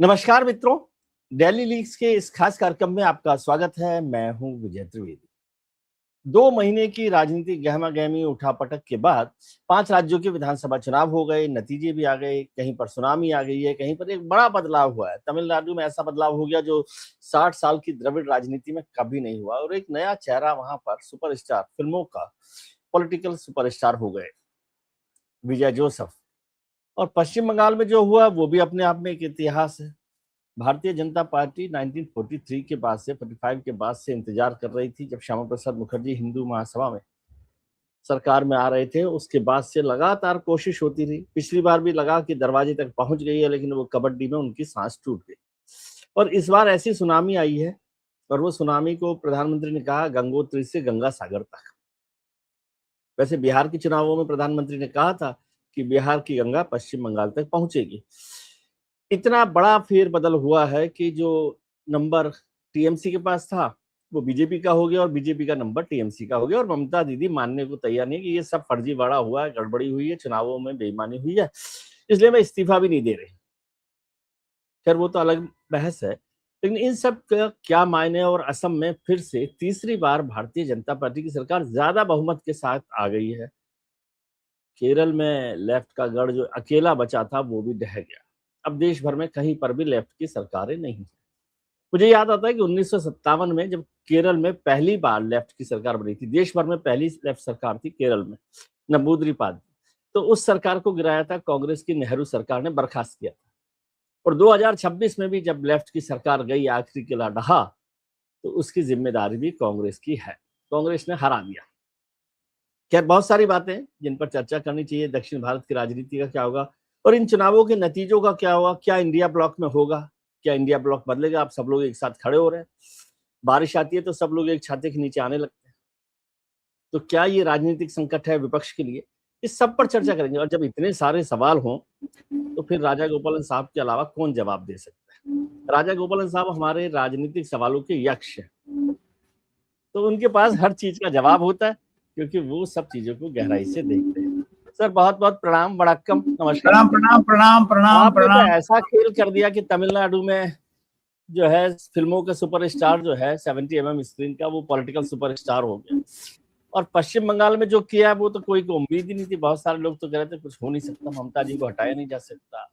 नमस्कार मित्रों, daily leaks के इस खास कार्यक्रम में आपका स्वागत है। मैं हूं विजय त्रिवेदी। 2 महीने की राजनीतिक गहमा-गहमी उठापटक के बाद 5 राज्यों के विधानसभा चुनाव हो गए, नतीजे भी आ गए, कहीं पर सुनामी आ गई है, कहीं पर एक बड़ा बदलाव हुआ है। तमिलनाडु में ऐसा बदलाव हो गया जो 60 साल की द्रविड़ राजनीति में कभी नहीं हुआ और एक नया चेहरा वहां पर सुपरस्टार फिल्मों का पॉलिटिकल सुपरस्टार हो गए, विजय जोसेफ। और पश्चिम बंगाल में जो हुआ वो भी अपने आप में एक इतिहास है। भारतीय जनता पार्टी 1943 के बाद से 45 के बाद से इंतजार कर रही थी, जब श्यामा प्रसाद मुखर्जी हिंदू महासभा में सरकार में आ रहे थे। उसके बाद से लगातार कोशिश होती रही। पिछली बार भी लगा कि दरवाजे तक पहुंच गई है, लेकिन वो कबड्डी में उनकी सांस टूट गई। और इस बार ऐसी सुनामी आई है, और वो सुनामी को प्रधानमंत्री ने कहा गंगोत्री से गंगा सागर तक। वैसे बिहार के चुनावों में प्रधानमंत्री ने कहा था कि बिहार की गंगा पश्चिम बंगाल तक पहुंचेगी। इतना बड़ा फेरबदल हुआ है कि जो नंबर टीएमसी के पास था वो बीजेपी का हो गया और बीजेपी का नंबर टीएमसी का हो गया। और ममता दीदी मानने को तैयार नहीं कि ये सब फर्जीवाड़ा हुआ है, गड़बड़ी हुई है, चुनावों में बेईमानी हुई है, इसलिए मैं इस्तीफा भी नहीं दे रही। खैर वो तो अलग बहस है, लेकिन इन सब का क्या मायने। और असम में फिर से तीसरी बार भारतीय जनता पार्टी की सरकार ज्यादा बहुमत के साथ आ गई है। केरल में लेफ्ट का गढ़ जो अकेला बचा था वो भी ढह गया। अब देश भर में कहीं पर भी लेफ्ट की सरकारें नहीं हैं। मुझे याद आता है कि 1957 में जब केरल में पहली बार लेफ्ट की सरकार बनी थी, देश भर में पहली लेफ्ट सरकार थी केरल में, नंबूद्री पाद। तो उस सरकार को गिराया था कांग्रेस की नेहरू सरकार ने, बर्खास्त किया था। और 2026 में भी जब लेफ्ट की सरकार गई, आखिरी किला ढहा, तो उसकी जिम्मेदारी भी कांग्रेस की है। कांग्रेस ने हरा दिया। खैर बहुत सारी बातें जिन पर चर्चा करनी चाहिए। दक्षिण भारत की राजनीति का क्या होगा और इन चुनावों के नतीजों का क्या होगा। क्या इंडिया ब्लॉक में होगा, क्या इंडिया ब्लॉक बदलेगा। आप सब लोग एक साथ खड़े हो रहे हैं, बारिश आती है तो सब लोग एक छाते के नीचे आने लगते हैं। तो क्या ये राजनीतिक संकट है विपक्ष के लिए, इस सब पर चर्चा करेंगे। और जब इतने सारे सवाल हों तो फिर राजा गोपालन साहब के अलावा कौन जवाब दे सकता है। राजा गोपालन साहब हमारे राजनीतिक सवालों के यक्ष हैं, तो उनके पास हर चीज का जवाब होता है, क्योंकि वो सब चीजों को गहराई से देखते हैं। सर बहुत बहुत प्रणाम, वड़क्कम, नमस्कार। प्रणाम प्रणाम प्रणाम प्रणाम आपने तो प्रणाम। ऐसा खेल कर दिया कि तमिलनाडु में जो है फिल्मों का सुपरस्टार जो है 70 mm स्क्रीन का, वो पॉलिटिकल सुपरस्टार हो गया। और पश्चिम बंगाल में जो किया है वो तो कोई को उम्मीद ही नहीं थी। बहुत सारे लोग तो कह रहे थे कुछ हो नहीं सकता, ममता जी को हटाया नहीं जा सकता।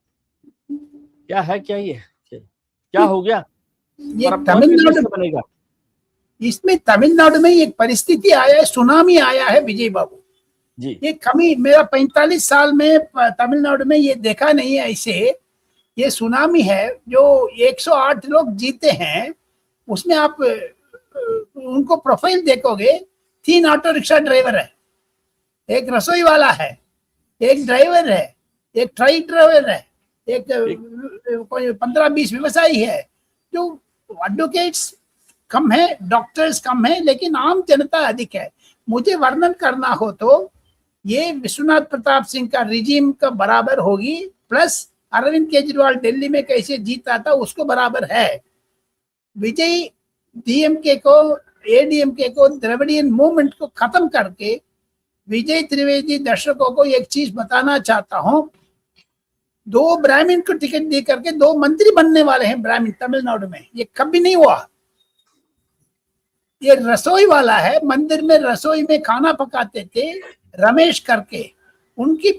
क्या है, क्या ये क्या हो गया। ये और तमिलनाडु बनेगा। इसमें तमिलनाडु में एक परिस्थिति आया है, सुनामी आया है विजय बाबू जी। ये कमी मेरा 45 साल में तमिलनाडु में ये देखा नहीं है। ऐसे ये सुनामी है जो 108 लोग जीते हैं। उसमें आप उनको प्रोफाइल देखोगे, 3 ऑटो रिक्शा ड्राइवर है, एक रसोई वाला है, एक ड्राइवर है, एक ट्रक ड्राइवर है, एक 15-20 व्यवसायी है। जो एडवोकेट्स कम है, डॉक्टर्स कम है, लेकिन आम जनता अधिक है। मुझे वर्णन करना हो तो ये विश्वनाथ प्रताप सिंह का रिजीम का बराबर होगी, प्लस अरविंद केजरीवाल दिल्ली में कैसे जीता था उसको बराबर है। विजय डीएमके को, एडीएमके को, द्रविडियन मूवमेंट को खत्म करके विजय त्रिवेदी दर्शकों को एक चीज बताना चाहता हूं। 2 ब्राह्मण को टिकट दे करके 2 मंत्री बनने वाले हैं ब्राह्मण तमिलनाडु में। ये कभी नहीं हुआ। ये रसोई वाला है, मंदिर में रसोई में खाना पकाते थे रमेश करके। उनकी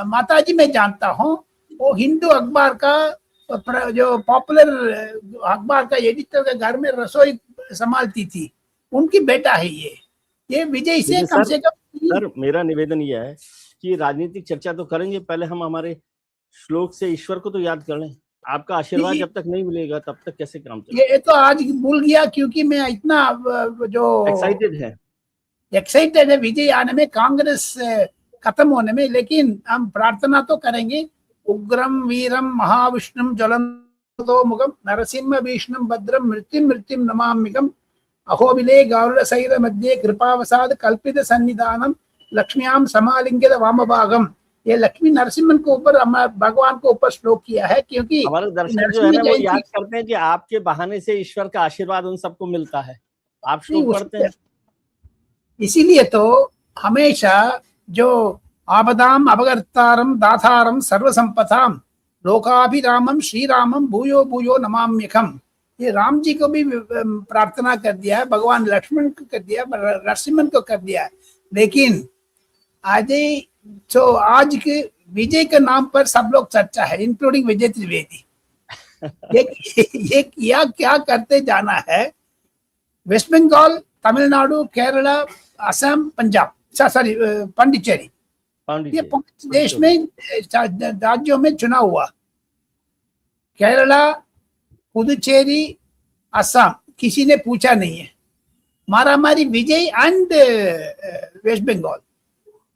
माताजी मैं जानता हूँ, वो हिंदू अखबार का जो पॉपुलर अखबार का एडिटर के घर में रसोई संभालती थी। उनकी बेटा है ये विजय से कम से कम। सर मेरा निवेदन यह है कि राजनीतिक चर्चा तो करेंगे, पहले हम हमारे श्लोक से ईश्वर को तो याद कर लें। आपका आशीर्वाद जब तक नहीं मिलेगा तब तक कैसे काम चलेगा। ये तो आज भूल गया, क्योंकि मैं इतना जो एक्साइटेड है विजय आने में, कांग्रेस खत्म होने में। लेकिन हम प्रार्थना तो करेंगे। उग्रम वीरम महाविष्णुम ज्वलंतो मुखम नरसिंह भीष्णम भद्रम मृत्युम मृत्युम नमाम्यहम् अहोबिले गौर सैर मध्ये कृपावसाद कल्पित सन्निधानम लक्ष्म्याम समालिंगित वामभागम। ये लक्ष्मी नरसिम्हन के ऊपर भगवान को ऊपर श्लोक किया है, क्योंकि हमारे दर्शक जो है ना वो याद करते हैं कि आपके बहाने से ईश्वर का आशीर्वाद उन सबको मिलता है। आप श्लोक पढ़ते हैं, इसीलिए तो हमेशा जो आपदाम अवगर्तारम दातारम सर्वसंपदाम लोकाभिरामम श्री रामम भूयो भूयो नमाम्यहम्। ये राम जी को भी प्रार्थना कर दिया है, भगवान लक्ष्मण को कर दिया, नरसिम्हन को कर दिया है। लेकिन आज के विजय के नाम पर सब लोग चर्चा है, इंक्लूडिंग विजय त्रिवेदी। ये क्या करते जाना है। वेस्ट बंगाल, तमिलनाडु, केरला, असम, पंजाब, सॉरी पांडिचेरी, ये 5 देश में राज्यों में चुनाव हुआ। केरला, पुदुचेरी, असम किसी ने पूछा नहीं है, मारामारी विजय एंड वेस्ट बंगाल।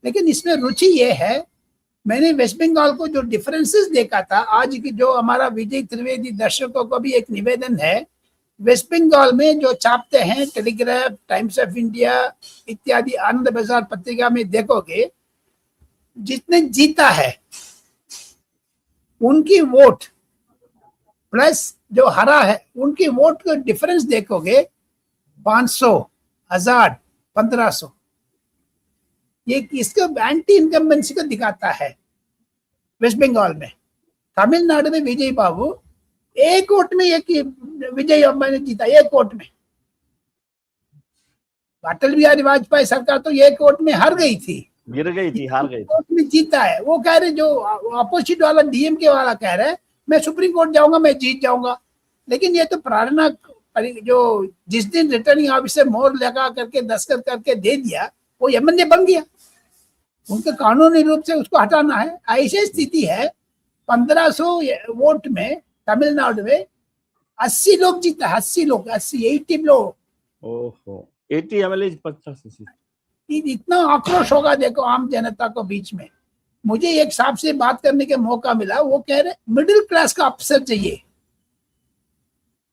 लेकिन इसमें रुचि ये है, मैंने वेस्ट बंगाल को जो डिफरेंसेस देखा था, आज की जो हमारा विजय त्रिवेदी दर्शकों को भी एक निवेदन है, वेस्ट बंगाल में जो छापते हैं टेलीग्राफ, टाइम्स ऑफ इंडिया इत्यादि आनंद बाजार पत्रिका में देखोगे, जितने जीता है उनकी वोट प्लस जो हरा है उनकी वोट का डिफरेंस देखोगे 500, 1000, 1500। ये इसको एंटी इनकम्बेंसी को दिखाता है वेस्ट बंगाल में। तमिलनाडु में विजय बाबू 1 वोट में विजय मैंने जीता, 1 वोट में। अटल बिहारी वाजपेयी सरकार तो 1 वोट में हार गई थी, गिर गई थी, हार गई थी। में जीता है। वो कह रहे, जो अपोजिट वाला डीएमके वाला कह रहा है मैं सुप्रीम कोर्ट जाऊंगा, मैं जीत जाऊंगा। लेकिन ये तो प्रार्थना, जो जिस दिन रिटर्निंग ऑफिसर मोहर लगा करके दस्तखत करके दे दिया, वो एमएलए बन गया। उनको कानूनी रूप से उसको हटाना है। ऐसी स्थिति है, 1500 वोट में तमिलनाडु में 80 लोग जीता, 80 लोग, 80 लोग। ओहो, 80 एमएलए 50। इतना आक्रोश होगा देखो आम जनता को बीच में। मुझे एक साहब से बात करने का मौका मिला, वो कह रहे मिडिल क्लास का अफसर चाहिए।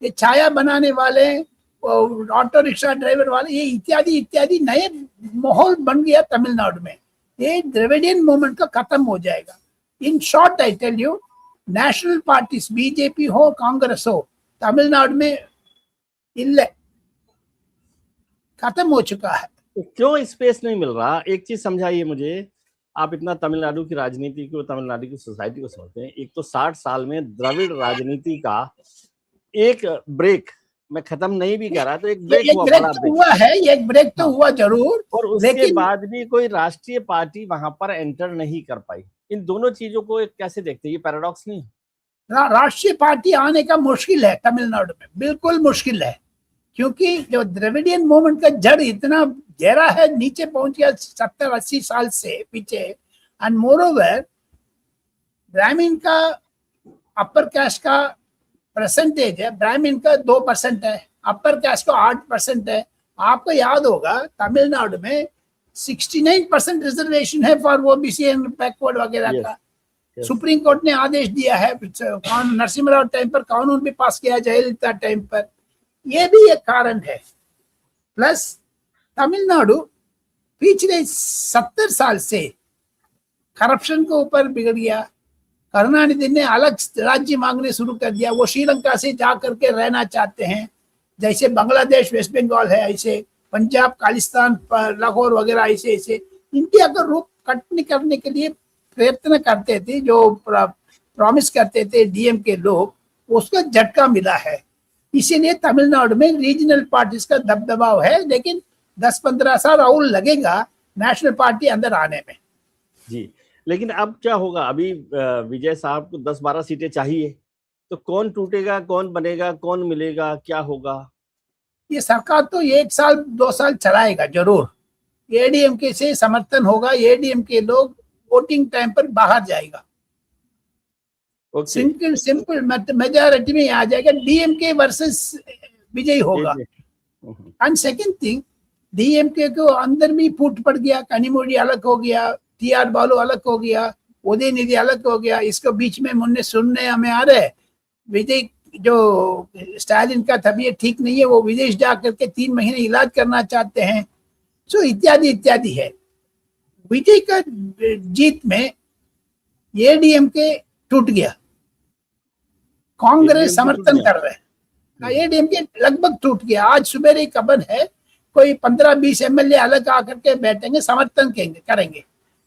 ये छाया बनाने वाले, ऑटो रिक्शा ड्राइवर वाले, ये इत्यादि इत्यादि नए माहौल बन गया तमिलनाडु में। ये द्रविडियन मूवमेंट का खत्म हो जाएगा। In short I tell you, national parties BJP हो कांग्रेस हो, तमिलनाडु में इल्ले खत्म हो चुका है। तो क्यों स्पेस नहीं मिल रहा? एक चीज समझाइए मुझे। आप इतना तमिलनाडु की राजनीति को, तमिलनाडु की सोसाइटी को समझते हैं। एक तो 60 साल में द्रविड़ राजनीति का एक ब्रेक, मैं खत्म नहीं भी कर रहा, तो एक ब्रेक हुआ, बड़ा ब्रेक हुआ है। एक ब्रेक तो हुआ जरूर, और उसके बाद भी कोई राष्ट्रीय पार्टी वहां पर एंटर नहीं कर पाई। इन दोनों चीजों को कैसे देखते हैं? ये पैराडॉक्स नहीं है? राष्ट्रीय पार्टी आने का मुश्किल है तमिलनाडु में, बिल्कुल मुश्किल है। क्योंकि जो द्रविडियन मूवमेंट का जड़ इतना गहरा है, नीचे पहुंच गया 70-80 साल से पीछे। एंड मोर ओवर, ब्राह्मण का, अपर कास्ट का परसेंटेज है, ब्राह्मण का 2% है, अपर कास्ट का 8% है। आपको याद होगा तमिलनाडु में 69% रिजर्वेशन है फॉर ओबीसी एंड बैकवर्ड वगैरह का। सुप्रीम कोर्ट ने आदेश दिया है, नरसिम्हा राव टाइम पर कानून भी पास किया, जयललिता टाइम पर। ये भी एक कारण है। प्लस तमिलनाडु पिछले 70 साल से करप्शन के ऊपर बिगड़ गया। करुणानिधि ने अलग राज्य मांगने शुरू कर दिया। वो श्रीलंका से जा करके रहना चाहते हैं, जैसे बांग्लादेश वेस्ट बंगाल है, ऐसे पंजाब, खालिस्तान, लाहौर वगैरह, ऐसे इंडिया का रूप कटने करने के लिए प्रयत्न करते थे। जो प्रॉमिस करते थे डीएम के लोग, उसका झटका मिला है। इसीलिए तमिलनाडु में रीजनल पार्टीज का दबदबाव है। लेकिन 10-15 साल और लगेगा नेशनल पार्टी अंदर आने में। जी, लेकिन अब क्या होगा? अभी विजय साहब को 10-12 सीटें चाहिए, तो कौन टूटेगा, कौन बनेगा, कौन मिलेगा, क्या होगा? ये सरकार तो 1 साल 2 साल चलाएगा जरूर। एडीएमके से समर्थन होगा, एडीएमके लोग वोटिंग टाइम पर बाहर जाएगा। सिंपल मेजॉरिटी में आ जाएगा। डीएमके वर्सेस विजय होगा। एंड सेकंड थिंग, डीएमके को अंदर भी फूट पड़ गया। कनिमोझी अलग हो गया, टीआर बालू अलग हो गया, उदयनिधि अलग हो गया। इसको बीच में मुन्ने सुनने हमें आ रहे, विजय जो स्टालिन का तबीयत ठीक नहीं है, वो विदेश जा करके 3 महीने इलाज करना चाहते हैं। सो इत्यादि इत्यादि है। विजय का जीत में एडीएमके टूट गया, कांग्रेस समर्थन कर रहे हैं, एडीएमके लगभग टूट गया। आज सुबह एक खबर है, कोई 15-20 एमएलए अलग आकर के बैठेंगे, समर्थन करेंगे,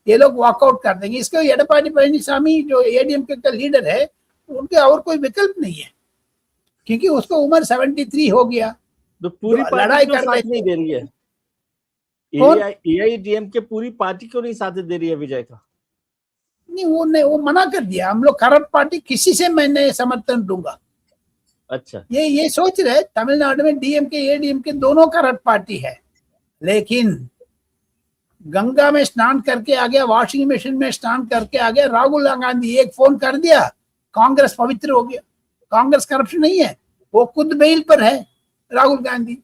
ये लोग वॉकआउट कर देंगे। इसको एडपाडी पळनिसामी जो एडीएमके का लीडर है, उनके और कोई विकल्प नहीं है, क्योंकि उसको उम्र 73 हो गया। तो पूरी जो पार्टी लड़ाई क्यों कर साथ रहे नहीं थे, दे रही है? कौन? एआईएडीएमके पूरी पार्टी क्यों नहीं साथ दे रही है विजय का? नहीं, वो मना कर दिया, हम लोग करप्ट पार्टी किसी से मैं नहीं समर्थन दूंगा। अच्छा, ये सोच रहे तमिलनाडु में डीएमके एडीएमके दोनों करप्ट पार्टी है, लेकिन गंगा में स्नान करके आ गया, वॉशिंग मशीन में स्नान करके आ गया राहुल गांधी, एक फोन कर दिया, कांग्रेस पवित्र हो गया। कांग्रेस करप्शन नहीं है, वो खुद बेल पर है Rahul Gandhi,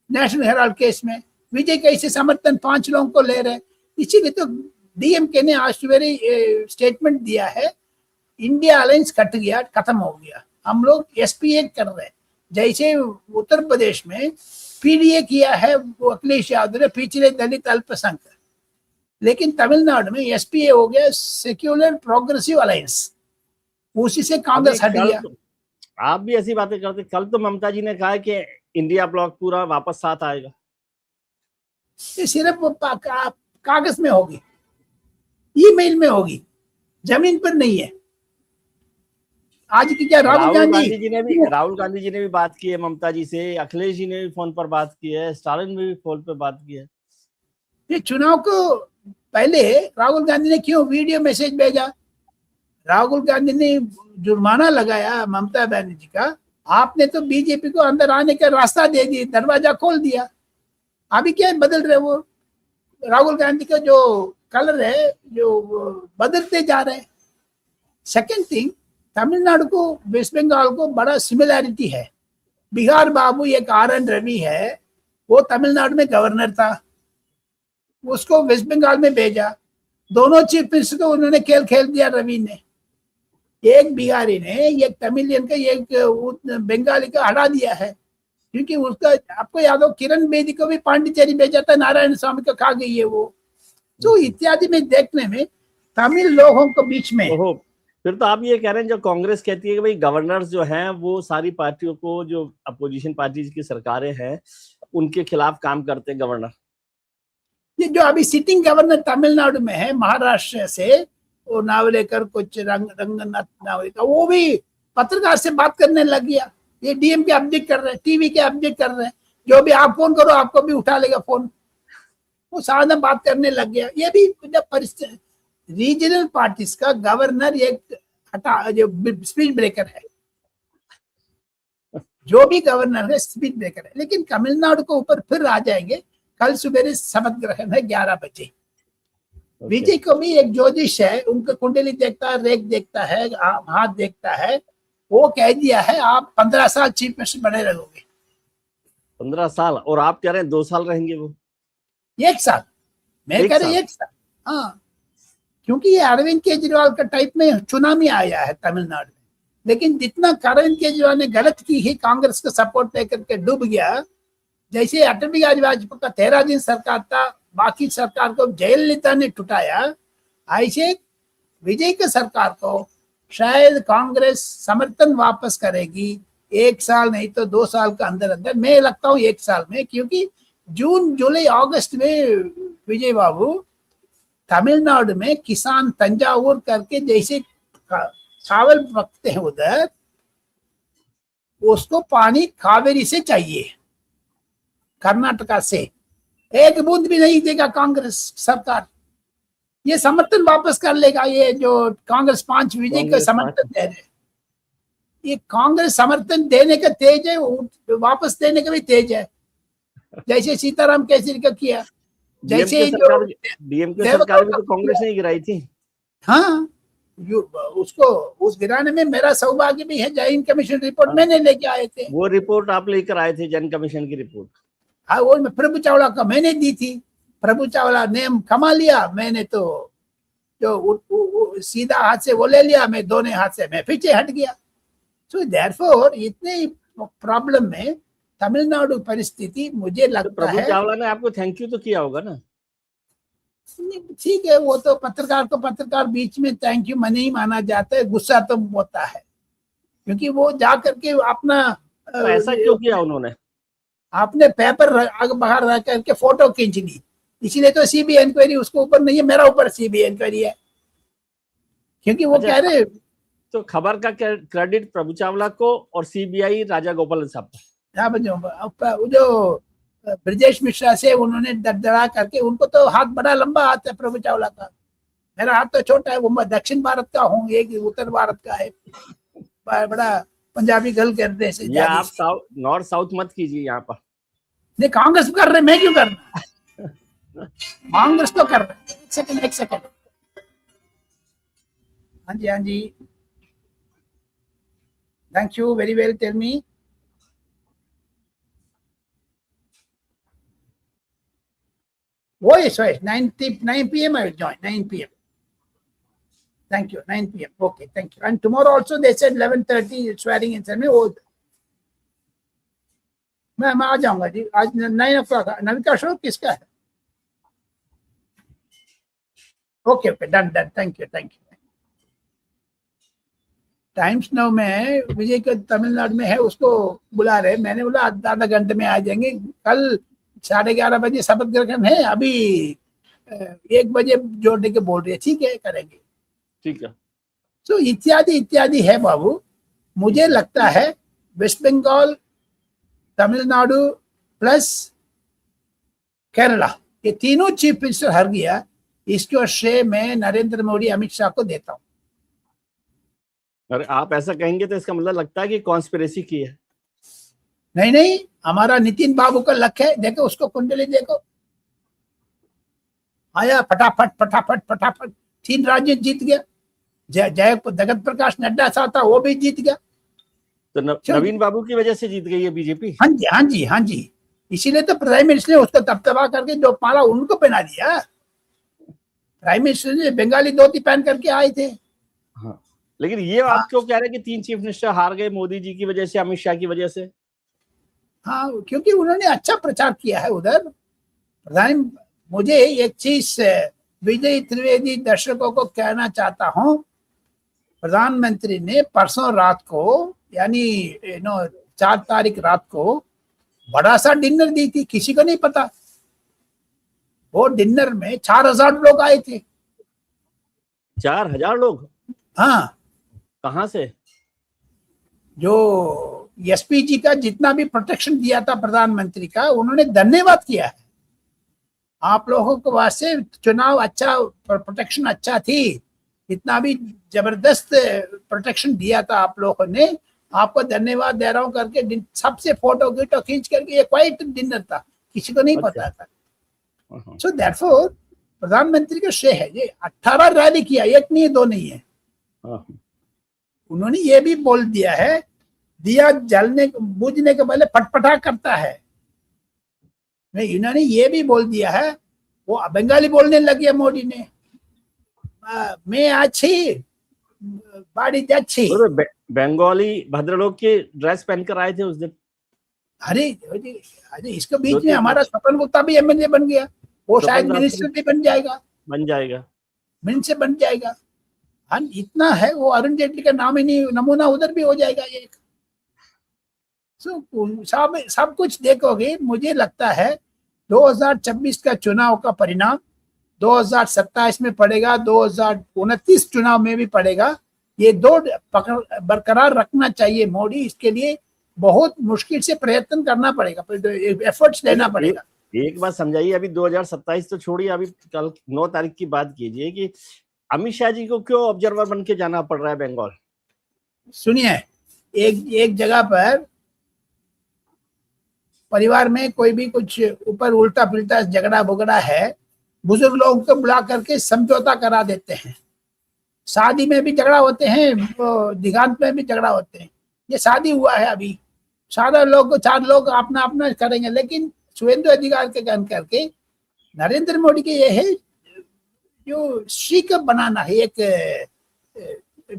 national Herald case में। विजय कैसे समर्थन 5 लोगों को ले रहे, इसीलिए तो डीएमके ने आज सवेरे स्टेटमेंट दिया है, इंडिया अलायंस कट गया, खत्म हो गया, हम लोग एसपीए कर रहे हैं। जैसे उत्तर प्रदेश में पीडीए किया है वो अखिलेश यादव ने, पिछले दलित अल्पसंख्यक, लेकिन तमिलनाडु में एसपीए हो गया, सेक्युलर प्रोग्रेसिव अलायंस, उसी से अभी कांग्रेस हट कल गया। तो आप भी ऐसी बातें करते, कल तो ममता जी ने कहा कि इंडिया ब्लॉक पूरा वापस साथ आएगा। ये सिर्फ कागज में होगी, ईमेल में होगी, जमीन पर नहीं है। आज की क्या राहुल गांधी जी ने भी बात की है ममता जी से, अखिलेश जी ने भी फोन पर बात की है, स्टालिन ने भी फोन पर बात की है। ये चुनाव को पहले राहुल गांधी ने क्यों वीडियो मैसेज भेजा? राहुल गांधी ने जुर्माना लगाया ममता बनर्जी का, आपने तो बीजेपी को अंदर आने का रास्ता दे दिया, दरवाजा खोल दिया। अभी क्या बदल रहे वो राहुल गांधी का जो कलर है, जो बदलते जा रहे हैं। सेकेंड थिंग, तमिलनाडु को वेस्ट बंगाल को बड़ा सिमिलैरिटी है। बिहार बाबू एक RN रवि है, वो तमिलनाडु में गवर्नर था, उसको वेस्ट बंगाल में भेजा, दोनों चीफ मिनिस्टर को उन्होंने खेल खेल दिया रवि ने। एक बिहारी ने एक तमिलियन का एक बंगाली का हटा दिया है, क्योंकि उसका आपको याद हो किरण बेदी को भी पांडिचेरी भेजा था, नारायण स्वामी को खा गई है वो। तो इत्यादि में देखने में तमिल लोगों को बीच में फिर तो आप ये कह रहे हैं जो कांग्रेस कहती है कि भाई गवर्नर्स जो हैं वो सारी पार्टियों को, जो अपोजिशन पार्टीज की सरकारें हैं उनके खिलाफ काम करते हैं गवर्नर। ये जो अभी सिटिंग गवर्नर तमिलनाडु में है महाराष्ट्र से, वो नावलेकर कुछ रंगनाथ नावलेकर, वो भी पत्रकार से बात करने लग गया। ये डीएम के अपडेट कर रहे हैं, टीवी के अपडेट कर रहे हैं, जो भी आप फोन करो आपको भी उठा लेगा फोन, वो साधा बात करने लग गया। ये भी जब परिस्थिति, रीजनल पार्टीज का गवर्नर एक जो स्पीड ब्रेकर है, जो भी गवर्नर है स्पीड ब्रेकर है। लेकिन तमिलनाडु को ऊपर फिर आ जाएंगे, कल सुबह शपथ ग्रहण है 11 बजे। विजय को भी एक ज्योतिष है, उनका कुंडली देखता है, रेख देखता है, हाथ देखता है, वो कह दिया है आप 15 साल चीफ मिनिस्टर बने रहोगे। 15 साल? और आप कह रहे हैं 2 साल रहेंगे वो? 1 साल, मैं कह रही 1 साल। हाँ, क्योंकि ये अरविंद केजरीवाल का टाइप में सुनामी आया है तमिलनाडु में। लेकिन जितना अरविंद केजरीवाल ने गलत की है, कांग्रेस का सपोर्ट लेकर के डूब गया। जैसे अटल बिहारी वाजपेयी का 13 दिन सरकार था, बाकी सरकार को जयललिता ने टुटाया, ऐसे विजय की सरकार को शायद कांग्रेस समर्थन वापस करेगी 1 साल नहीं तो 2 साल का अंदर अंदर। मैं लगता हूँ 1 साल में, क्योंकि जून जुलाई अगस्त में विजय बाबू तमिलनाडु में किसान तंजावुर करके जैसे चावल पकते हैं उधर, उसको पानी कावेरी से चाहिए, कर्नाटका से एक बूंद भी नहीं देगा कांग्रेस सरकार। ये समर्थन वापस कर लेगा, ये जो कांग्रेस 5 विजय का समर्थन दे रहे, ये कांग्रेस समर्थन देने का तेज है, वापस देने का भी तेज है, जैसे सीताराम केसरी का किया, जैसे डीएमके सरकार भी तो कांग्रेस ने गिराई थी। हाँ, उसको उस गिराने में मेरा सौभाग्य भी है। जैन कमीशन रिपोर्ट मैंने लेके आए थे, वो रिपोर्ट आप लेकर आए थे, जैन कमीशन की रिपोर्ट। हाँ, वो प्रभु चावला का मैंने दी थी, प्रभु चावला ने कमा लिया, मैंने तो जो सीधा हाथ से वो ले लिया, मैं दोनों हाथ से मैं पीछे हट गया। सो देयरफॉर इतने प्रॉब्लम में तमिलनाडु परिस्थिति मुझे लगता है। प्रभु चावला ने आपको थैंक यू तो किया होगा ना? ठीक है, वो तो पत्रकार को पत्रकार बीच में थैंक यू नहीं माना जाता है, गुस्सा तो होता है, क्योंकि वो जा करके अपना तो ऐसा क्यों किया उन्होंने? आपने पेपर बाहर रख करके फोटो खींच ली, इसीलिए तो सीबीआई इंक्वायरी उसको ऊपर नहीं है, मेरा ऊपर सीबीआई इंक्वायरी है, क्योंकि वो कह रहे तो खबर का क्रेडिट प्रभु चावला को और सीबीआई राजा गोपाल साहब को। जो ब्रजेश मिश्रा से उन्होंने दरदरा करके, उनको तो हाथ बड़ा लंबा हाथ है प्रभु चावला का, मेरा हाथ तो छोटा है, वो दक्षिण भारत का हूँ, एक उत्तर भारत का है, बड़ा पंजाबी गल करने से। ये आप नॉर्थ साउथ मत कीजिए यहाँ पर। नहीं, कांग्रेस कर रहे, मैं क्यों कर रहा? कांग्रेस तो कर रहे। एक सेकंड। हाँ जी, हाँ जी, thank you very well, tell me. Yes, 9 p.m. I will join. 9 p.m. Thank you. 9 p.m. Okay, thank you. And tomorrow also they said 11:30 swearing in ceremony. मैं आ जाऊंगा जी। आज 9 o'clock नविका शो किसका है? Okay okay, done done, thank you thank you. Times now में विजय के तमिलनाडु में है, उसको बुला रहे, मैंने बोला आधा घंटे में आ जाएंगे। कल 11:30 बजे शपथ ग्रहण है, अभी 1 बजे जोड़ने के बोल रही है। ठीक है, करेंगे, ठीक है। तो इत्यादि इत्यादि है बाबू। मुझे लगता है वेस्ट बंगाल, तमिलनाडु प्लस केरला, ये तीनों चीफ मिनिस्टर हार गया। इसको श्रेय मैं नरेंद्र मोदी, अमित शाह को देता हूं। अरे आप ऐसा कहेंगे तो इसका मतलब लगता है कि कॉन्स्पिरेसी की है। नहीं नहीं, हमारा नितिन बाबू का लक है, देखो उसको कुंडली देखो, आया फटाफट फटाफट फटाफट, 3 राज्य जीत गया। जगत प्रकाश नड्डा सा था, वो भी जीत गया। तो नवीन बाबू की वजह से जीत गई है बीजेपी। हाँ जी हाँ जी हाँ जी, इसीलिए तो प्राइम मिनिस्टर ने उसको तबतबा करके जो माला उनको पहना दिया। प्राइम मिनिस्टर ने बंगाली धोती पहन करके आए थे। हाँ, लेकिन ये आप क्यों कह रहे हैं कि 3 चीफ मिनिस्टर हार गए? मोदी जी की वजह से, अमित शाह की वजह से? हाँ, क्योंकि उन्होंने अच्छा प्रचार किया है उधर। प्रधान, मुझे एक चीज विजय त्रिवेदी दर्शकों को कहना चाहता हूं, प्रधानमंत्री ने परसों रात को, यानी 4 तारीख रात को बड़ा सा डिनर दी थी, किसी को नहीं पता। वो डिनर में 4000 लोग आए थे। 4000 लोग? हाँ। कहां से? जो एसपीजी का जितना भी प्रोटेक्शन दिया था प्रधानमंत्री का, उन्होंने धन्यवाद किया है। आप लोगों को वास्ते चुनाव अच्छा, प्रोटेक्शन अच्छा थी, इतना भी जबरदस्त प्रोटेक्शन दिया था आप लोगों ने, आपको धन्यवाद दे रहा हूं करके सबसे फोटो खींच करके, ये क्वाइट डिनर था, किसी को नहीं पता था। सो दैटफॉर प्रधानमंत्री का श्रेय है। ये 18 रैली किया, 1 नहीं 2 नहीं है। उन्होंने ये भी बोल दिया है, दिया जलने बुझने के पहले फटफटा करता है। नहीं, इन्होंने ये भी बोल दिया है, वो बंगाली बोलने लग गया मोदी ने, मैं अच्छी बाड़ी जाच्छी। बंगाली भद्रलोक के ड्रेस पहनकर आए थे उस दिन। अरे इसके बीच में हमारा स्वपन गुप्ता भी एमएलए बन गया, वो शायद मिनिस्टर भी बन जाएगा मिनिस्टर बन जाएगा। हाँ, इतना है, वो अरुण जेटली का नाम ही नहीं, नमूना उधर भी हो जाएगा एक। सब कुछ देखोगे, मुझे लगता है 2026 का चुनाव का परिणाम 2027 में पड़ेगा, 2029 चुनाव में भी पड़ेगा। ये 2 बरकरार रखना चाहिए मोदी, इसके लिए बहुत मुश्किल से प्रयत्न करना पड़ेगा, एफर्ट्स लेना पड़ेगा। एक बात समझाइए, अभी 2027 तो छोड़िए, अभी कल 9 तारीख की बात कीजिए कि अमित शाह जी को क्यों ऑब्जर्वर बन के जाना पड़ रहा है बंगाल? सुनिए, एक जगह पर परिवार में कोई भी कुछ ऊपर उल्टा पुल्टा झगड़ा बुगड़ा है, बुजुर्ग लोगों को बुला करके समझौता करा देते हैं। शादी में भी झगड़ा होते हैं, दिगांत में भी झगड़ा होते हैं। ये शादी हुआ है अभी, 4 लोग अपना अपना करेंगे, लेकिन शुभेंदु अधिकारी के गन करके नरेंद्र मोदी के ये है जो श्री को बनाना है, एक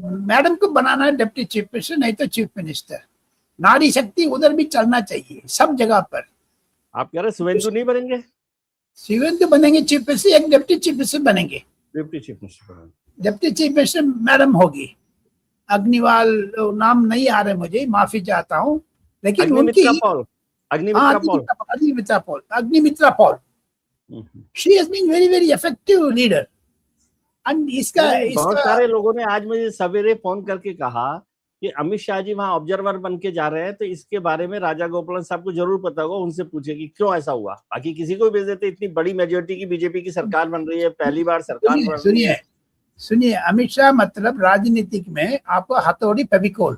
मैडम को बनाना है डिप्टी चीफ मिनिस्टर, नहीं तो चीफ मिनिस्टर। नारी शक्ति उधर भी चलना चाहिए सब जगह पर। आप कह रहे शुभेंदु नहीं बनेंगे? शुभेंदु बनेंगे चीफ मिनिस्टर, एक डिप्टी चीफ मिनिस्टर बनेंगे। Deputy chief minister, deputy chief minister madam होगी, अग्निवाल नाम नहीं आ रहे मुझे, माफी चाहता हूँ, लेकिन उनकी Agnimitra Paul, she has been very very effective leader. इसका बहुत इसका सारे लोगों ने आज मुझे सवेरे फोन करके कहा कि अमित शाह जी वहां ऑब्जर्वर बन के जा रहे हैं, तो इसके बारे में राजा गोपालन साहब को जरूर पता होगा, उनसे पूछे कि क्यों ऐसा हुआ। बाकी किसी को भी भेज देते, इतनी बड़ी मेजोरिटी की बीजेपी की सरकार बन रही है, पहली बार सरकार बन रही सुनिए है। सुनिए, अमित शाह मतलब राजनीतिक में आपको हथौड़ी फेविकोल,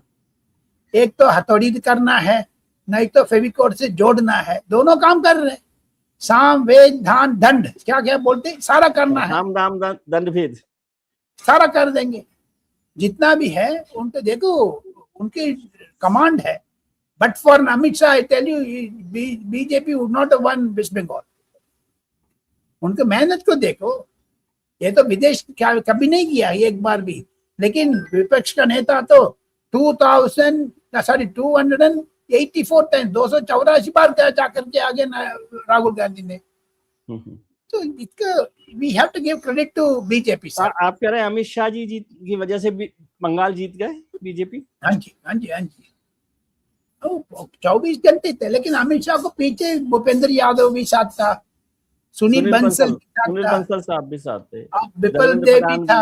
एक तो हथौड़ी करना है, नहीं तो फेविकोल से जोड़ना है, दोनों काम कर रहे हैं। साम वेद धान दंड क्या क्या बोलते हैं, सारा करना है, साम दाम दंड भेद सारा कर देंगे जितना भी है। उनको देखो, उनकी कमांड है। But for Amit Shah I tell you, BJP would not have won West Bengal. उनके मेहनत को देखो, ये तो विदेश क्या कभी नहीं किया एक बार भी, लेकिन विपक्ष का नेता तो 284 टाइम 284 बार जाकर के आगे राहुल गांधी ने। तो इसका we have to give credit to BJP sir. आप कह रहे हैं अमित शाह जी की वजह से बंगाल जीत गए बीजेपी? हाँ जी, हाँ जी, हाँ जी। 24 घंटे थे, लेकिन अमित शाह को पीछे भूपेंद्र यादव भी साथ था, सुनील बंसल साहब भी साथ थे, विपल देव भी था,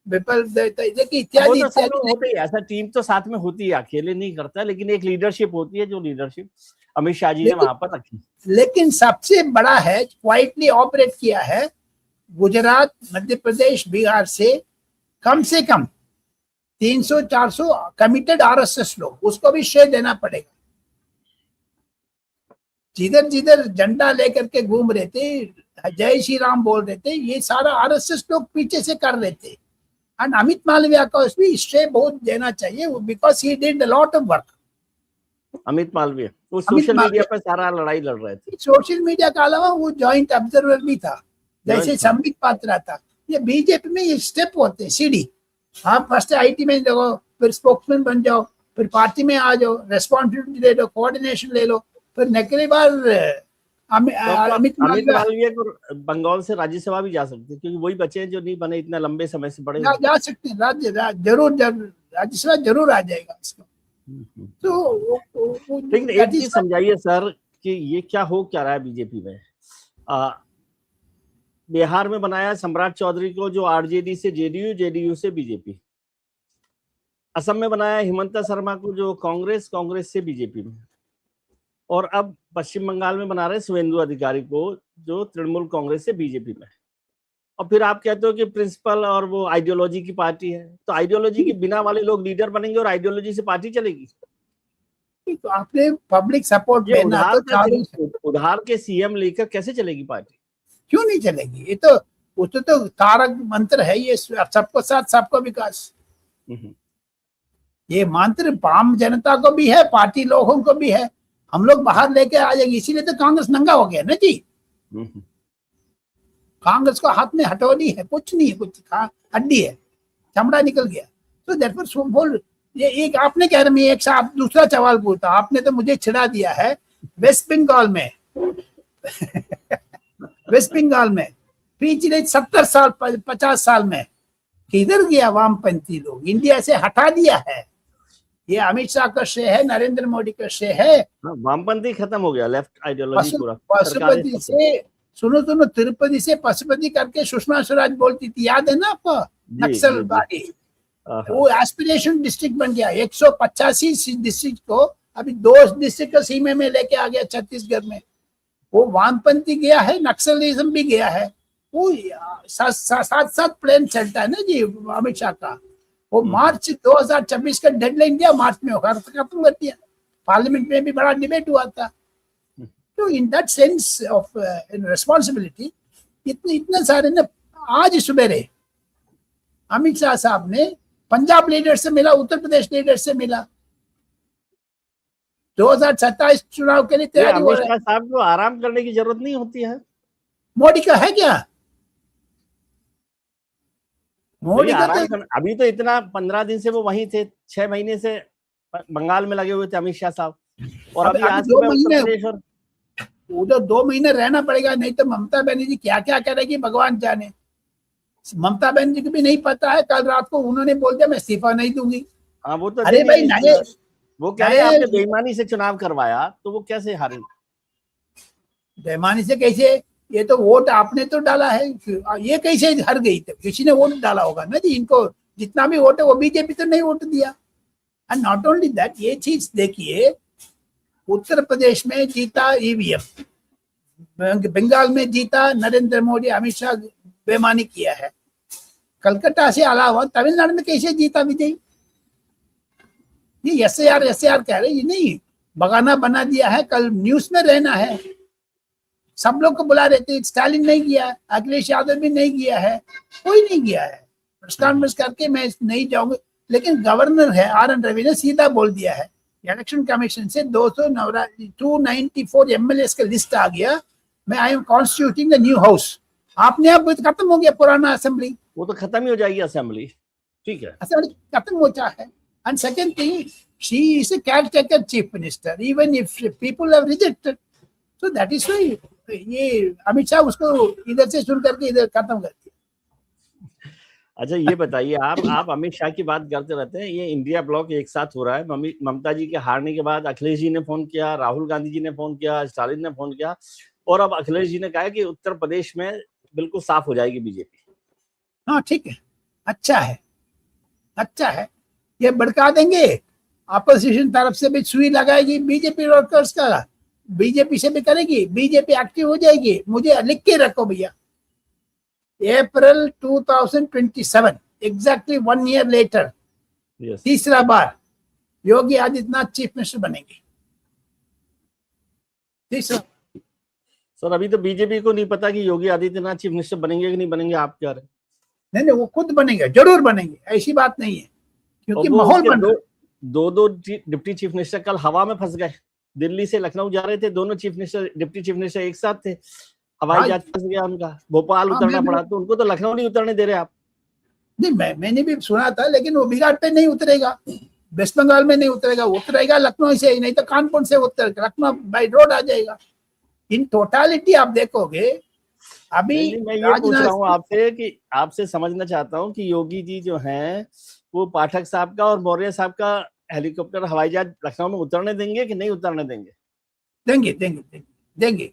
विपल देव देखिए इत्यादि इत्यादि। ऐसा टीम तो साथ में होती है, अकेले नहीं करता, लेकिन एक लीडरशिप होती है, जो लीडरशिप अमित शाह जी ने वहां पर रखी। लेकिन सबसे बड़ा है, क्वाइटली ऑपरेट किया है गुजरात, मध्य प्रदेश, बिहार से कम 300-400 कमिटेड आरएसएस लोग, उसको भी श्रेय देना पड़ेगा। जिधर जिधर झंडा लेकर के घूम रहे थे, जय श्री राम बोल रहे थे, ये सारा आरएसएस लोग पीछे से कर रहे थे। एंड अमित मालविया को भी श्रेय बहुत देना चाहिए, because he did a lot of work. Amit Malviya वो सोशल मीडिया पर सारा लड़ाई लड़ रहे थे। सोशल मीडिया के अलावा वो जॉइंट ऑब्जर्वर भी था, जैसे संबित पात्रा था। ये बीजेपी में ये स्टेप होते हैं, सीढ़ी। आप फर्स्ट आईटी में देखो, फिर स्पोक्समैन बन जाओ, फिर पार्टी में आ जाओ, रेस्पॉन्सिबिलिटी ले लो, कोऑर्डिनेशन ले लो, फिर नकली बार अमित मालविया को बंगाल से राज्यसभा भी जा सकते हैं, क्योंकि वही बचे हैं जो नहीं बने इतने लंबे समय से बड़े। जा सकते हैं, जरूर राज्यसभा जरूर आ जाएगा इसको। तो लेकिन एक चीज समझाइए सर कि ये क्या हो क्या रहा है बीजेपी में। बिहार में बनाया सम्राट चौधरी को, जो आरजेडी से जेडीयू, जेडीयू से बीजेपी। असम में बनाया हिमंता शर्मा को, जो कांग्रेस, कांग्रेस से बीजेपी में। और अब पश्चिम बंगाल में बना रहे शुवेंदु अधिकारी को, जो तृणमूल कांग्रेस से बीजेपी में। और फिर आप कहते हो कि प्रिंसिपल और वो आइडियोलॉजी की पार्टी है, तो आइडियोलॉजी के बिना वाले लोग लीडर बनेंगे और आइडियोलॉजी से पार्टी चलेगी? तो आपने पब्लिक सपोर्ट लेना, उधार के सीएम लेकर कैसे चलेगी पार्टी? क्यों नहीं चलेगी? ये तो तारक मंत्र है, ये सबको साथ सबको विकास। ये मंत्र आम जनता को भी है, पार्टी लोगों को भी है। हम लोग बाहर लेके आ जाएंगे, इसीलिए तो कांग्रेस नंगा हो गया ना जी। कांग्रेस को हाथ में हथौड़ी है, कुछ नहीं है, कुछ हड्डी है, चमड़ा निकल गया। तो देयरफॉर बोल, ये एक आपने कह रहे, मैं एक साहब दूसरा सवाल पूछता, आपने तो मुझे छिड़ा दिया है। वेस्ट बंगाल में वेस्ट बंगाल में पिछले 70 साल 50 साल में किधर गया वामपंथी लोग? इंडिया से हटा दिया है। ये अमित शाह का श्रेय है, नरेंद्र मोदी का श्रेय है। वामपंथी खत्म हो गया, लेफ्ट आइडियोलॉजी पूरा। पशुपति से सुनो तिरुपति से पशुपति करके सुषमा स्वराज बोलती थी, याद है ना आपको? नक्सलवादी, वो एस्पिरेशन डिस्ट्रिक्ट बन गया। 185 डिस्ट्रिक्ट को अभी 2 डिस्ट्रिक्ट को सीमे में लेके आ गया छत्तीसगढ़ में। वो वामपंथी गया है, नक्सलिज्म भी गया है। वो साथ प्लान चलता है ना जी अमित शाह का। वो मार्च 2026 का डेडलाइन दिया, मार्च में होगा, खत्म कर दिया। पार्लियामेंट में भी बड़ा डिबेट हुआ था। तो in that sense of responsibility इतने सारे ना। आज सुबेरे अमित शाह साहब ने पंजाब लीडर से मिला, उत्तर प्रदेश लीडर से मिला। 2027 चुनाव के लिए तैयारी हो रही है। साहब को आराम करने की जरूरत नहीं होती है। मोदी का है क्या? मोदी का तो अभी तो इतना 15 दिन से वो वहीं थे, 6 महीने से बंगाल में लगे हुए थे अमित शाह साहब। और अभी आज 2 महीने उधर 2 महीने रहना पड़ेगा, नहीं तो ममता बनर्जी क्या क्या करेगी भगवान जाने। ममता बनर्जी को भी नहीं पता है। कल रात को उन्होंने बोल दिया मैं इस्तीफा नहीं दूंगी। हाँ, वो तो अरे भाई वो कह रहे हैं आपने बेईमानी से चुनाव करवाया, तो वो कैसे हारेंगे? बेईमानी से कैसे? ये तो वोट आपने तो डाला है, ये कैसे हार गई? तो किसी ने वोट डाला होगा ना जी, इनको जितना भी वोट है वो बीजेपी तो नहीं वोट दिया। एंड नॉट ओनली दैट, ये चीज देखिए, उत्तर प्रदेश में जीता ईवीएम, बंगाल में जीता नरेंद्र मोदी, अमित शाह बेईमानी किया है। कलकत्ता से अलावा तमिलनाडु में कैसे जीता विजय? ये एसआर कह रहे, ये नहीं बगाना बना दिया है, कल न्यूज में रहना है, सब लोग को बुला रहे थे, स्टालिन नहीं किया, अखिलेश यादव भी नहीं किया है, कोई नहीं किया है, प्रेस कॉन्फ्रेंस करके मैं नहीं जाऊंगा। लेकिन गवर्नर है RN रवि ने सीधा बोल दिया है, इलेक्शन कमीशन से 294 एमएलए का लिस्ट आ गया, मैं I am constituting the new house. आपने अब खत्म हो गया पुराना असेंबली, वो तो खत्म ही हो जाएगी असेंबली, ठीक है, असेंबली खत्म होता है। And second thing, she is a caretaker chief minister, even if people have rejected, so that is why ये अमित शाह उसको इधर से शुरू करके इधर खत्म कर दिया। अच्छा ये बताइए, आप अमित शाह की बात करते रहते हैं, ये इंडिया ब्लॉक एक साथ हो रहा है। ममता जी के हारने के बाद अखिलेश जी ने फोन किया, राहुल गांधी जी ने फोन किया, स्टालिन ने फोन किया, और अब अखिलेश जी ने कहा कि उत्तर प्रदेश में बिल्कुल साफ हो जाएगी बीजेपी। हाँ ठीक है, अच्छा है, अच्छा है, ये भड़का देंगे, अपोजिशन तरफ से भी सुई लगाएगी बीजेपी वर्कर्स का, बीजेपी से भी करेगी, बीजेपी एक्टिव हो जाएगी। मुझे लिख के रखो भैया, अप्रैल 2027, एग्जैक्टली 1 ईयर लेटर, तीसरा बार योगी आदित्यनाथ चीफ मिनिस्टर बनेंगे, तीसरा। सर अभी तो बीजेपी को नहीं पता कि योगी आदित्यनाथ चीफ मिनिस्टर बनेंगे कि नहीं बनेंगे, आप क्या रहे? नहीं, वो खुद बनेंगे, जरूर बनेंगे, ऐसी बात नहीं है, क्योंकि माहौल बन रहा है। दो डिप्टी चीफ मिनिस्टर कल हवा में फंस गए, दिल्ली से लखनऊ जा रहे थे, दोनों chief minister, deputy chief minister एक साथ थे, हवाई जहाज फंस गया उनका, भोपाल उतरना पड़ा, तो उनको तो लखनऊ नहीं उतरने दे रहे आप। नहीं, मैंने भी सुना था, लेकिन वो बिहार पे नहीं उतरेगा, वेस्ट बंगाल में नहीं उतरेगा, उतरेगा लखनऊ से, नहीं तो कानपुर से उतरेगा, लखनऊ बाई रोड आ जाएगा। इन टोटालिटी आप देखोगे अभी। मैं ये पूछ रहा हूँ आपसे कि आपसे समझना चाहता हूँ कि योगी जी जो हैं वो पाठक साहब का और मौर्य साहब का हेलीकॉप्टर हवाई जहाज लखनऊ में उतरने देंगे कि नहीं उतरने देंगे? देंगे देंगे देंगे देंगे,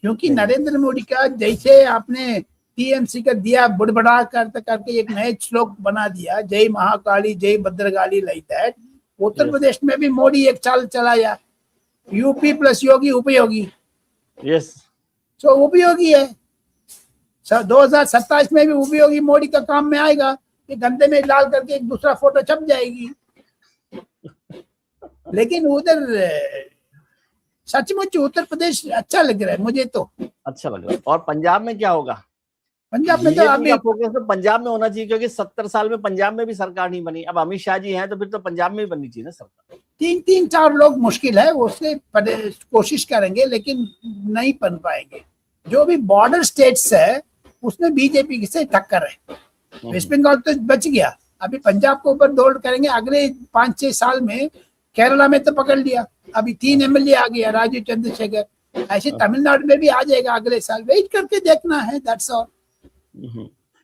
क्योंकि नरेंद्र मोदी का जैसे आपने टीएमसी का दिया बुड़बड़ा करके एक नए श्लोक बना दिया, जय महाकाली जय भद्रकाली, लाइक दैट उत्तर प्रदेश में भी मोदी एक चाल चलाया, यूपी प्लस योगी उपयोगी। यस, सो उपयोगी है, 2027 में भी उपयोगी मोदी का काम में आएगा, कि गंदे में डाल करके एक दूसरा फोटो छप जाएगी। लेकिन उधर सचमुच उत्तर प्रदेश अच्छा लग रहा है, मुझे तो अच्छा लग रहा है। और पंजाब में क्या होगा? पंजाब में तो अभी फोकस तो पंजाब में होना चाहिए, क्योंकि 70 साल में पंजाब में भी सरकार नहीं बनी। अब अमित शाह जी हैं तो फिर तो पंजाब में भी बननी चाहिए ना सरकार। 3-4 लोग मुश्किल है, उससे कोशिश करेंगे लेकिन नहीं बन पाएंगे। जो भी बॉर्डर स्टेट्स है उसमें बीजेपी से टक्कर है। वेस्ट बंगाल तो बच गया, अभी पंजाब के ऊपर दौड़ करेंगे अगले 5-6 साल में। केरला में तो पकड़ लिया, अभी 3 एमएलए आ गया, राजीव चंद्रशेखर, ऐसे तमिलनाडु में भी आ जाएगा अगले साल, वेट करके देखना है, दैट्स ऑल।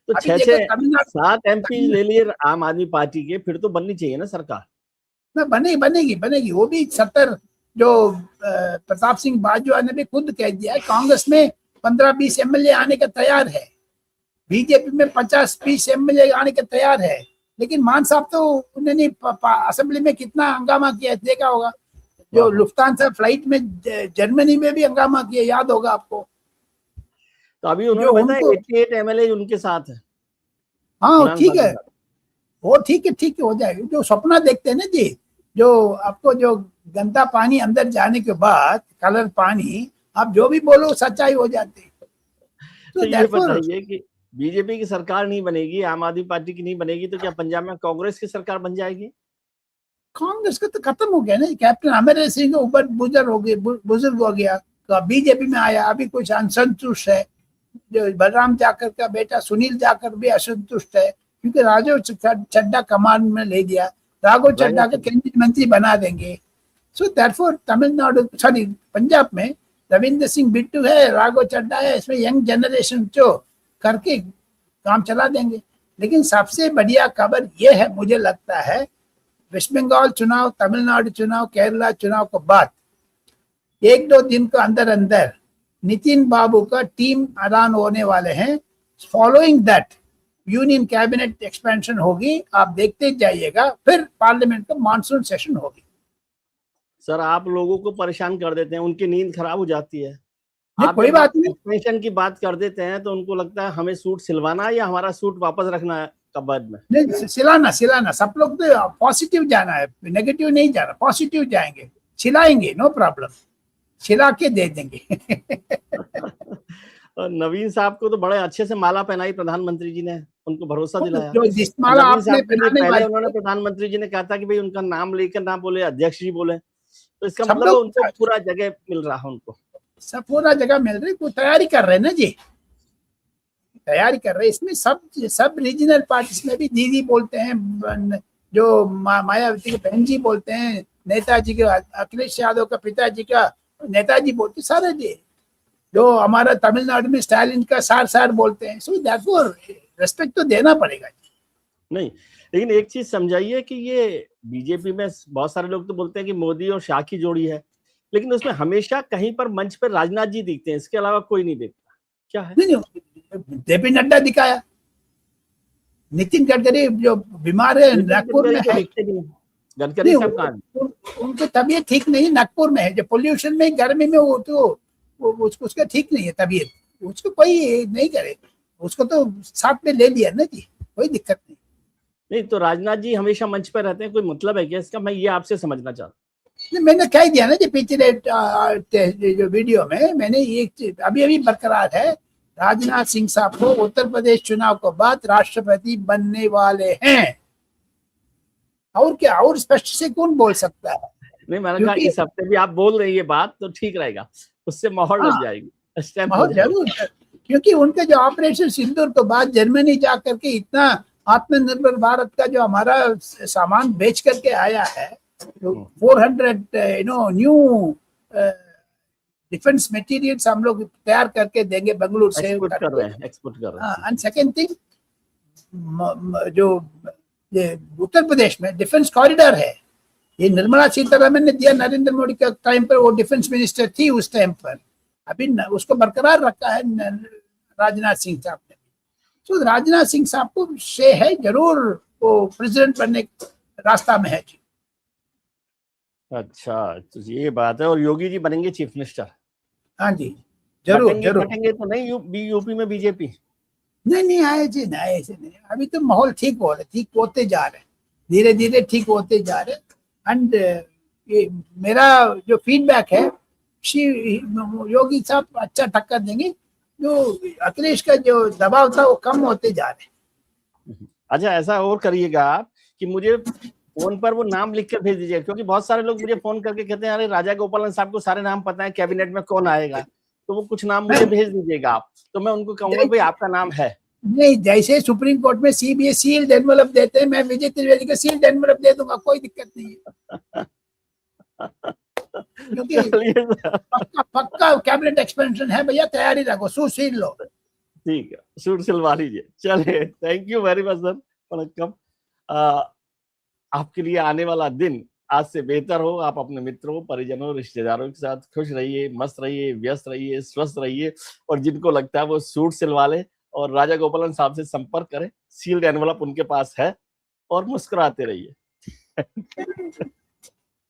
तो 6-7 एमपी ले लिए आम आदमी पार्टी के, फिर तो बननी चाहिए ना सरकार। बनेगी वो भी 70, जो प्रताप सिंह बाजवा ने भी खुद कह दिया है, कांग्रेस में 15-20 एमएलए आने का तैयार है, बीजेपी में 50-20 एमएलए आने का तैयार है। लेकिन मान साहब तो उन्होंने असेंबली में कितना हंगामा किया देखा होगा, जो लुफ्तांसा फ्लाइट में जर्मनी में भी हंगामा किया, याद होगा आपको। तो अभी उन्होंने बताया 88 एमएलए उनके साथ है। हाँ ठीक है, वो ठीक है हो जाएगा। जो सपना देखते हैं ना जी, जो आपको जो गंदा पानी अंदर जाने के बाद कलर पानी, आप जो भी बोलो सच्चाई हो जाती। तो ये बताइए कि बीजेपी की सरकार नहीं बनेगी, आम आदमी पार्टी की नहीं बनेगी, तो क्या पंजाब में कांग्रेस की सरकार बन जाएगी? कांग्रेस का तो खत्म हो गया ना, कैप्टन अमरिंदर सिंह ऊपर बुजुर्ग हो गया, तो बीजेपी में आया, अभी कुछ असंतुष्ट है। जो बलराम जाकर का बेटा सुनील जाकर भी असंतुष्ट है, क्योंकि राघव चड्ढा कमान में ले दिया, राघव चड्ढा को केंद्रीय मंत्री बना देंगे। सो दैटफॉर तमिलनाडु, सॉरी पंजाब में रविंद्र सिंह बिट्टू है, राघव चड्ढा है, इसमें यंग जनरेशन जो करके काम चला देंगे। लेकिन सबसे बढ़िया खबर यह है, मुझे लगता है वेस्ट बंगाल चुनाव, तमिलनाडु चुनाव, केरला चुनाव के बाद 1-2 दिन के अंदर अंदर नितिन बाबू का टीम ऐलान होने वाले हैं। Following that union cabinet expansion होगी, आप देखते जाइएगा, फिर पार्लियामेंट का मानसून सेशन होगी। सर आप लोगों को परेशान कर देते हैं, उनकी नींद खराब हो जाती है। नहीं, आप कोई जब बात नहीं। एक्सपेंशन की बात कर देते हैं तो उनको लगता है हमें सूट सिलवाना है या हमारा सूट वापस रखना है कबर्ड में। नहीं, सिलाना सिलाना सब लोग तो पॉजिटिव जाना है, नेगेटिव नहीं जाना, पॉजिटिव जाएंगे, सिलाएंगे, नो प्रॉब्लम, सिला के दे देंगे। और नवीन साहब को तो बड़े अच्छे से माला पहनाई प्रधानमंत्री जी ने, उनको भरोसा दिलाया। जो जिस माला नवीन आपने साहब के लिए पहनाने पहले वाली उन्होंने है, प्रधानमंत्री जी ने कहा था कि भाई उनका नाम लेकर ना बोले, अध्यक्ष जी बोले, तो इसका सब मतलब लोग उनको पूरा जगह मिल रहा है उनको। सब पूरा जगह मिल रही, वो तैयारी कर रहे हैं ना जी, तैयारी कर रहे हैं। इसमें सब रीजनल पार्टीज में भी दीदी बोलते हैं, जो मायावती के बहन जी बोलते हैं, नेताजी के अखिलेश यादव का पिताजी का नेताजी बोलते, सारे जी, जो हमारा तमिलनाडु में स्टालिन का सार बोलते हैं। सो दैटफॉर रेस्पेक्ट तो देना पड़ेगा। नहीं, लेकिन एक चीज समझाइए कि ये बीजेपी में बहुत सारे लोग तो बोलते हैं कि मोदी और शाह की जोड़ी है, लेकिन उसमें हमेशा कहीं पर मंच पर राजनाथ जी दिखते हैं, इसके अलावा कोई नहीं दिखता, क्या है? नहीं, जेपी नड्डा दिखाया, नितिन गडकरी जो बीमार है नागपुर में है, गडकरी साहब कहाँ हैं? उनकी तबीयत ठीक नहीं, नागपुर में है, जो पोल्यूशन में गर्मी में वो तो उसका ठीक नहीं है तबीयत, उसको कोई नहीं करे, उसको तो साथ में ले लिया ना जी, कोई दिक्कत नहीं। नहीं तो राजनाथ जी हमेशा मंच पर रहते हैं, कोई मतलब है क्या इसका? मैं ये आपसे समझना चाहता हूँ। मैंने कह दिया ना जी पिछले जो वीडियो में, मैंने ये अभी बरकरार है, राजनाथ सिंह साहब को उत्तर प्रदेश चुनाव के बाद राष्ट्रपति बनने वाले हैं, और क्या, और स्पष्ट से कौन बोल सकता है? नहीं, मैंने कहा इस हफ्ते भी आप बोल रहे हैं ये बात तो ठीक रहेगा, उससे माहौल लग जाएगी, स्टैम्प हो बहुत जरूर, क्योंकि उनके जो ऑपरेशन सिंदूर के बाद जर्मनी जा करके इतना आत्मनिर्भर भारत का जो हमारा सामान बेच करके आया है, 400 न्यू डिफेंस मटेरियल्स हम लोग तैयार करके देंगे बेंगलुरु से, एक्सपोर्ट कर रहे हैं। एंड सेकंड थिंग, जो ये उत्तर प्रदेश में डिफेंस कॉरिडोर है, ये निर्मला सीतारमन ने दिया नरेंद्र मोदी के टाइम पर, वो डिफेंस मिनिस्टर थी उस टाइम पर, अभी उसको बरकरार रखा है राजनाथ सिंह साहब ने। तो राजनाथ सिंह साहब को श्रेय है, जरूर वो प्रेसिडेंट बनने रास्ता में है जी। अच्छा, तो ये बात है। और योगी जी बनेंगे चीफ मिनिस्टर? हाँ जी, जरूर जरूर। बटेंगे तो नहीं यूपी में बीजेपी? नहीं आए जी, नहीं ऐसे नहीं, अभी तो माहौल ठीक हो रहा है, ठीक होते जा रहे हैं, धीरे धीरे ठीक होते जा रहे हैं। एंड ये मेरा जो फीडबैक है, योगी साहब अच्छा टक्कर देंगे, जो अखिलेश का जो दबाव था वो कम होते जा रहे हैं। अच्छा, ऐसा और करिएगा आप कि मुझे फोन पर वो नाम लिख कर भेज दीजिए, क्योंकि बहुत सारे लोग मुझे फोन करके कहते हैं अरे राजा गोपालन साहब को सारे नाम पता है, कैबिनेट में कौन आएगा, तो वो कुछ नाम मुझे भेज दीजिएगा आप, तो मैं उनको कहूंगा भाई आपका नाम है। नहीं, जैसे सुप्रीम कोर्ट में सीबीआई सील्ड एनवेलप देते हैं, मैं विजय त्रिवेदी का सील्ड एनवेलप दे दूंगा, कोई दिक्कत नहीं है। क्योंकि पक्का कैबिनेट एक्सपेंशन है भैया, तैयारी रखो, सूट सील लो। ठीक है, सूट सिलवा लीजिए। चलिए, thank you very much sir, वणक्कम। आपके लिए आने वाला दिन आज से बेहतर हो, आप अपने मित्रों, परिजनों, रिश्तेदारों के साथ खुश रहिए, मस्त रहिए, व्यस्त रहिए, स्वस्थ रहिए, और जिनको लगता है वो सूट सिलवा ले और राजा गोपालन साहब से संपर्क करें, सील्ड एनवलप उनके पास है, और मुस्कुराते रहिए।